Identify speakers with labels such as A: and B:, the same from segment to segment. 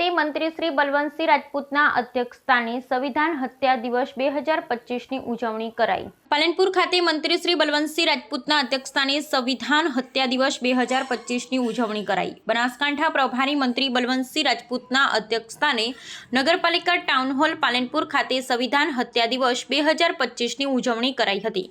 A: મંત્રી શ્રી બલવંતસિંહ રાજપૂતના અધ્યક્ષસ્થાને સંવિધાન હત્યા દિવસ 2025ની ઉજવણી કરાઈ। પાલનપુર ખાતે મંત્રી શ્રી બલવંતસિંહ રાજપૂતના અધ્યક્ષસ્થાને સંવિધાન હત્યા દિવસ 2025ની ઉજવણી કરાઈ। બનાસકાંઠા પ્રભારી મંત્રી બલવંતસિંહ રાજપૂતના અધ્યક્ષસ્થાને નગરપાલિકા ટાઉન હોલ પાલનપુર ખાતે સંવિધાન હત્યા દિવસ 2025ની ઉજવણી કરાઈ હતી।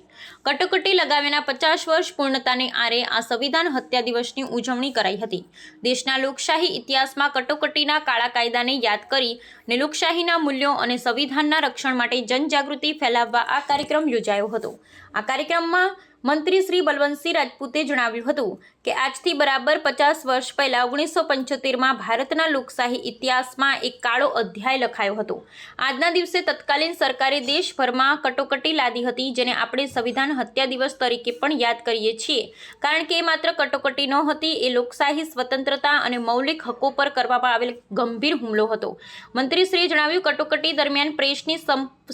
A: કટોકટી લગાવ્યાના 50 વર્ષ પૂર્ણતાને આરે આ સંવિધાન હત્યા દિવસની ઉજવણી કરાઈ હતી। દેશના લોકશાહી ઇતિહાસમાં કટોકટીના કાળા કાયદાને યાદ કરીને લોકશાહીના મૂલ્યો અને સંવિધાનના રક્ષણ માટે જનજાગૃતિ ફેલાવવા આ કાર્યક્રમ યોજાયો હતો। આ કાર્યક્રમમાં મંત્રી શ્રી બલવંતસિંહ રાજપૂતે જણાવ્યું હતું કે આજથી બરાબર 50 વર્ષ પહેલા 1975માં ભારતના લોકશાહી ઇતિહાસમાં એક કાળો અધ્યાય લખાયો હતો। આજના દિવસે તત્કાલીન સરકારે દેશભરમાં કટોકટી લાદી હતી, જેને આપણે સંવિધાન હત્યા દિવસ તરીકે પણ યાદ કરીએ છીએ, કારણ કે એ માત્ર કટોકટી નહોતી, એ લોકશાહી, સ્વતંત્રતા અને મૌલિક હકો પર કરવામાં આવેલ ગંભીર હુમલો હતો। મંત્રીશ્રીએ જણાવ્યું, કટોકટી દરમિયાન પ્રેસની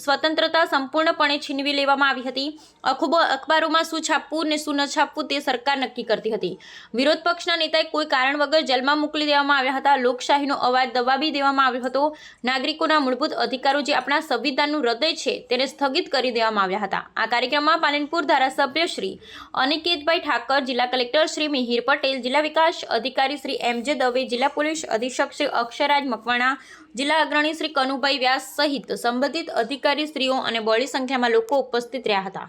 A: સ્વતંત્રતા સંપૂર્ણપણે છીનવી લેવામાં આવી હતી। અખબારોમાં શું છાપવું ને શું ન છાપવું તે સરકાર નક્કી કરતી હતી। વિરોધ પક્ષના નેતાએ કોઈ કારણ વગર જેલમાં મોકલી દેવામાં આવ્યા હતા। લોકશાહીનો અવાજ દબાવી દેવામાં આવ્યો હતો। નાગરિકોના મૂળભૂત અધિકારો, જે આપણા સંવિધાનનું હૃદય છે, તેને સ્થગિત કરી દેવામાં આવ્યા હતા। આ કાર્યક્રમમાં પાલનપુર ધારાસભ્ય શ્રી અનિકેતભાઈ ઠાકર, જિલ્લા કલેક્ટર શ્રી મિહિર પટેલ, જિલ્લા વિકાસ અધિકારી શ્રી એમ.જે. દવે, જિલ્લા પોલીસ અધિક્ષક શ્રી અક્ષયરાજ મકવાણા, જિલ્લા અગ્રણી શ્રી કનુભાઈ વ્યાસ સહિત સંબંધિત અધિકારીશ્રીઓ અને બહોળી સંખ્યામાં લોકો ઉપસ્થિત રહ્યા હતા।